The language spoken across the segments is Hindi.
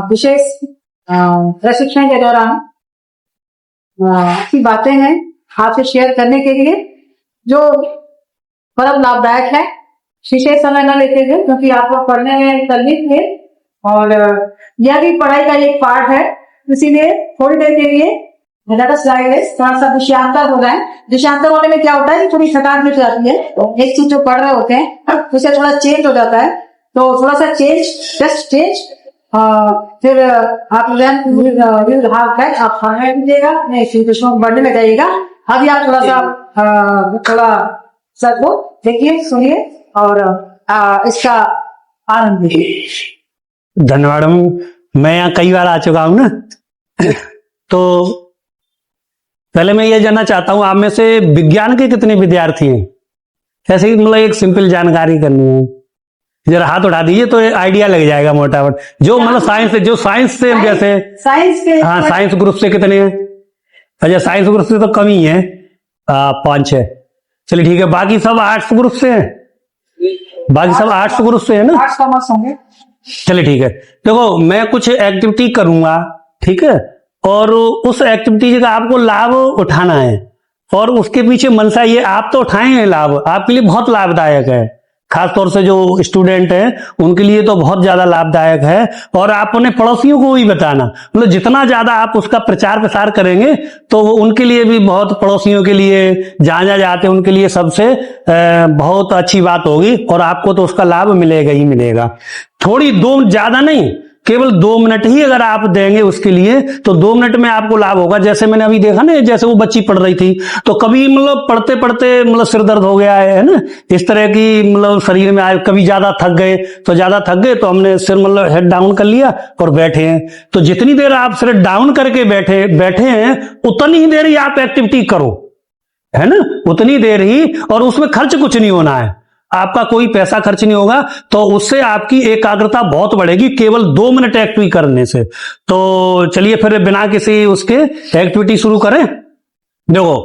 विशेष प्रशिक्षण के दौरान की बातें हैं आपसे शेयर करने के लिए जो परम लाभदायक है। विशेष समय न लेते हुए क्योंकि आप लोग पढ़ने में तल्लीन थे और यह भी पढ़ाई का एक पार्ट है, इसीलिए थोड़ी देर के लिए थोड़ा सा विषयांतर हो रहा है। विषयांतर होने में क्या होता है कि थोड़ी थकान मिट जाती है, एक चीज जो पढ़ रहे होते हैं उसे थोड़ा चेंज हो जाता है, तो थोड़ा सा चेंज, जस्ट चेंज। फिर आप आप खाने दीजिएगा, बढ़ने में जाइएगा। अभी आप थोड़ा सर को देखिए, सुनिए और इसका आनंद लीजिए। धन्यवाद। मैं यहाँ कई बार आ चुका हूँ ना, तो पहले मैं ये जानना चाहता हूँ आप में से विज्ञान के कितने विद्यार्थी हैं? ऐसे ही मतलब एक सिंपल जानकारी करनी है, जरा हाथ उठा दीजिए तो आइडिया लग जाएगा मोटा मोटा। जो मतलब साइंस से, जो साइंस से जैसे साइंस के, हाँ साइंस ग्रुप से कितने हैं? अच्छा साइंस ग्रुप से तो कम ही है, 5-6। चलिए ठीक है, बाकी सब आर्ट्स ग्रुप से हैं? बाकी सब आर्ट्स ग्रुप से है ना? आर्ट्स कॉमर्स होंगे। चलिए ठीक है, देखो मैं कुछ एक्टिविटी करूंगा, ठीक है, और उस एक्टिविटी का आपको लाभ उठाना है और उसके पीछे मनसा ये आप तो उठाएंगे लाभ, आपके लिए बहुत लाभदायक है, खासतौर से जो स्टूडेंट हैं उनके लिए तो बहुत ज्यादा लाभदायक है। और आप अपने पड़ोसियों को भी बताना, मतलब जितना ज्यादा आप उसका प्रचार प्रसार करेंगे तो उनके लिए भी बहुत, पड़ोसियों के लिए जहां जहां जाते हैं उनके लिए सबसे बहुत अच्छी बात होगी और आपको तो उसका लाभ मिलेगा ही मिलेगा। थोड़ी ज्यादा नहीं, केवल 2 मिनट ही अगर आप देंगे उसके लिए तो 2 मिनट में आपको लाभ होगा। जैसे मैंने अभी देखा ना, जैसे वो बच्ची पढ़ रही थी तो कभी मतलब पढ़ते पढ़ते मतलब सिर दर्द हो गया है ना, इस तरह की मतलब शरीर में आए, कभी ज्यादा थक गए तो हमने सिर मतलब हेड डाउन कर लिया और बैठे हैं। तो जितनी देर आप सिर डाउन करके बैठे हैं उतनी ही देर ही आप एक्टिविटी करो, है ना, उतनी देर ही, और उसमें खर्च कुछ नहीं होना है, आपका कोई पैसा खर्च नहीं होगा, तो उससे आपकी एकाग्रता बहुत बढ़ेगी केवल 2 मिनट एक्टिविटी करने से। तो चलिए फिर बिना किसी उसके एक्टिविटी शुरू करें। देखो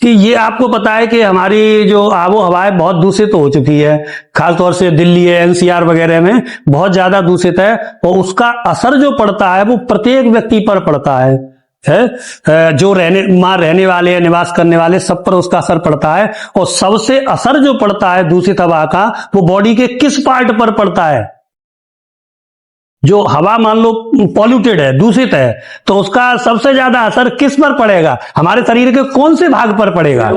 कि ये आपको पता है कि हमारी जो आबो हवा है बहुत दूषित हो चुकी है, खासतौर से दिल्ली है, एनसीआर वगैरह में बहुत ज्यादा दूषित है, और उसका असर जो पड़ता है वो प्रत्येक व्यक्ति पर पड़ता है, जो रहने वाले हैं, निवास करने वाले, सब पर उसका असर पड़ता है। और सबसे असर जो पड़ता है दूषित हवा का वो बॉडी के किस पार्ट पर पड़ता है? जो हवा मान लो पॉल्यूटेड है, दूषित है, तो उसका सबसे ज्यादा असर किस पर पड़ेगा? हमारे शरीर के कौन से भाग पर पड़ेगा?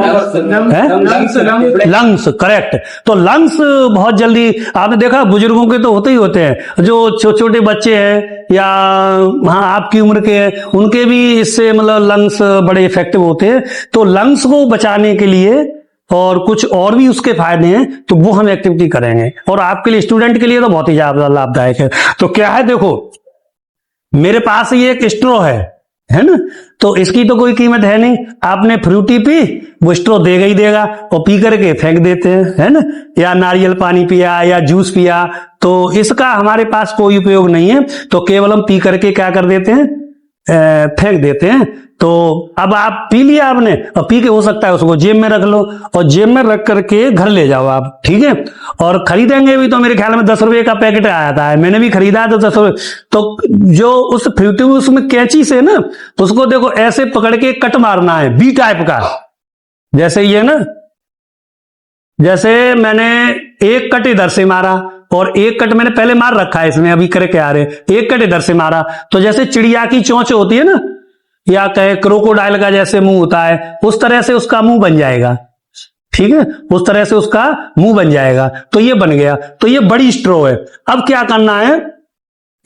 Lungs, correct. तो लंग्स बहुत जल्दी, आपने देखा बुजुर्गों के तो होते ही होते हैं, जो छोटे बच्चे हैं या हाँ आपकी उम्र के हैं उनके भी इससे मतलब लंग्स बड़े इफेक्टिव होते हैं। तो लंग्स को बचाने के लिए और कुछ और भी उसके फायदे हैं, तो वो हम एक्टिविटी करेंगे और आपके लिए, स्टूडेंट के लिए तो बहुत ही ज्यादा लाभदायक है। तो क्या है, देखो मेरे पास ये एक स्ट्रॉ है ना, तो इसकी तो कोई कीमत है नहीं, आपने फ्रूटी पी, वो स्ट्रॉ देगा ही देगा, और पी करके फेंक देते हैं, है ना, या नारियल पानी पिया या जूस पिया, तो इसका हमारे पास कोई उपयोग नहीं है, तो केवल हम पी करके क्या कर देते हैं, फेंक देते हैं। तो अब आप पी लिया आपने, और पी के हो सकता है उसको जेब में रख लो, और जेब में रख करके घर ले जाओ आप, ठीक है। और खरीदेंगे भी तो मेरे ख्याल में 10 रुपए का पैकेट आया था, मैंने भी खरीदा तो 10 रुपए। तो जो उस फ्रूटी में उसमें कैंची से ना उसको देखो ऐसे पकड़ के कट मारना है, बी टाइप का, जैसे ये ना, जैसे मैंने एक कट इधर से मारा और एक कट मैंने पहले मार रखा है इसमें, अभी करके आ रहे, एक कट इधर से मारा, तो जैसे चिड़िया की चोंच होती है ना, या कहे क्रोकोडाइल का जैसे मुंह होता है, उस तरह से उसका मुंह बन जाएगा, ठीक है, उस तरह से उसका मुंह बन जाएगा। तो ये बन गया, तो ये बड़ी स्ट्रॉ है। अब क्या करना है,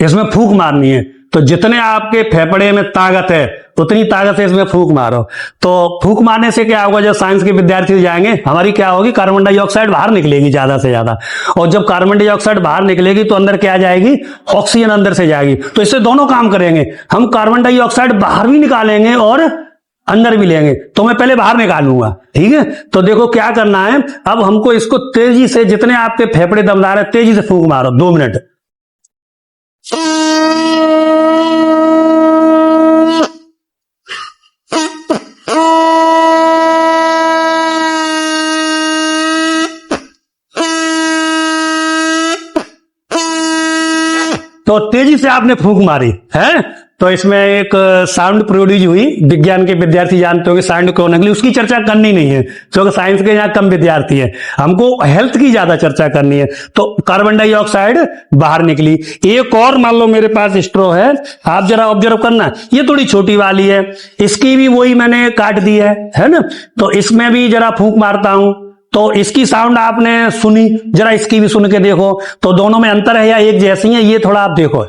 इसमें फूंक मारनी है, तो जितने आपके फेफड़े में ताकत है उतनी ताकत से इसमें फूंक मारो। तो फूंक मारने से क्या होगा, जब साइंस के विद्यार्थी जाएंगे, हमारी क्या होगी, कार्बन डाइऑक्साइड बाहर निकलेगी ज्यादा से ज्यादा, और जब कार्बन डाइऑक्साइड बाहर निकलेगी तो अंदर क्या जाएगी, ऑक्सीजन अंदर से जाएगी। तो इससे दोनों काम करेंगे, हम कार्बन डाइऑक्साइड बाहर भी निकालेंगे और अंदर भी लेंगे। तो मैं पहले बाहर निकालूंगा, ठीक है। तो देखो क्या करना है, अब हमको इसको तेजी से, जितने आपके फेफड़े दमदार है तेजी से फूंक मारो, 2 मिनट। तो तो तेजी से आपने फूंक मारी है, तो इसमें एक साउंड प्रोड्यूस हुई। विज्ञान के विद्यार्थी जानते होंगे साउंड क्यों निकली, उसकी चर्चा करनी नहीं है क्योंकि साइंस के यहाँ कम विद्यार्थी है, हमको हेल्थ की ज्यादा चर्चा करनी है। तो कार्बन डाइऑक्साइड बाहर निकली। एक और मान लो मेरे पास स्ट्रॉ है, आप जरा ऑब्जर्व करना, ये थोड़ी छोटी वाली है, इसकी भी वही मैंने काट दी है ना। तो इसमें भी जरा फूंक मारता हूं, तो इसकी साउंड आपने सुनी, जरा इसकी भी सुन के देखो, तो दोनों में अंतर है या एक जैसी है, ये थोड़ा आप देखो।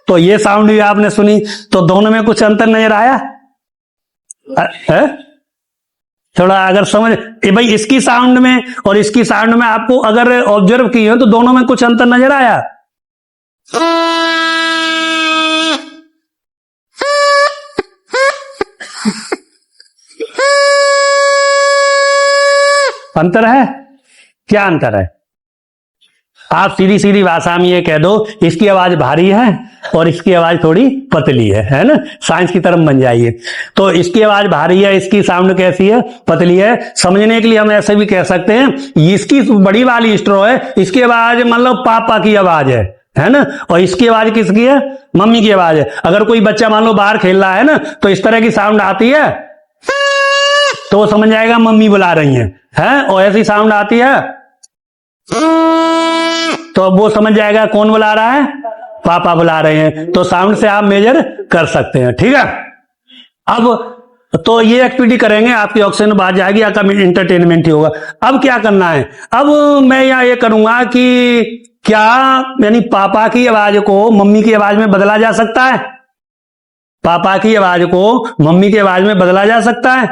तो ये साउंड भी आपने सुनी, तो दोनों में कुछ अंतर नजर आया है? थोड़ा अगर समझ भाई, इसकी साउंड में और इसकी साउंड में आपको अगर ऑब्जर्व किए हो तो दोनों में कुछ अंतर नजर आया? अंतर है? क्या अंतर है? आप सीधी सीधी भाषा में ये कह दो, इसकी आवाज भारी है और इसकी आवाज थोड़ी पतली है ना। साइंस की तरफ बन जाइए। तो इसकी आवाज भारी है, इसकी साउंड कैसी है? पतली है। समझने के लिए हम ऐसे भी कह सकते हैं, इसकी बड़ी वाली स्ट्रॉ है, इसकी आवाज मतलब पापा की आवाज है ना, और इसकी आवाज किसकी है? मम्मी की आवाज है। अगर कोई बच्चा मान लो बाहर खेल रहा है ना, तो इस तरह की साउंड आती है तो वो समझ जाएगा मम्मी बुला रही है, और ऐसी साउंड आती है तो अब वो समझ जाएगा कौन बुला रहा है? पापा बुला रहे हैं। तो साउंड से आप मेजर कर सकते हैं, ठीक है। अब तो ये एक्टिविटी करेंगे, आपकी ऑक्सीजन बाहर जाएगी, आपका इंटरटेनमेंट ही होगा। अब क्या करना है? अब मैं यहाँ ये करूंगा कि क्या यानी पापा की आवाज को मम्मी की आवाज में बदला जा सकता है? पापा की आवाज को मम्मी की आवाज में बदला जा सकता है?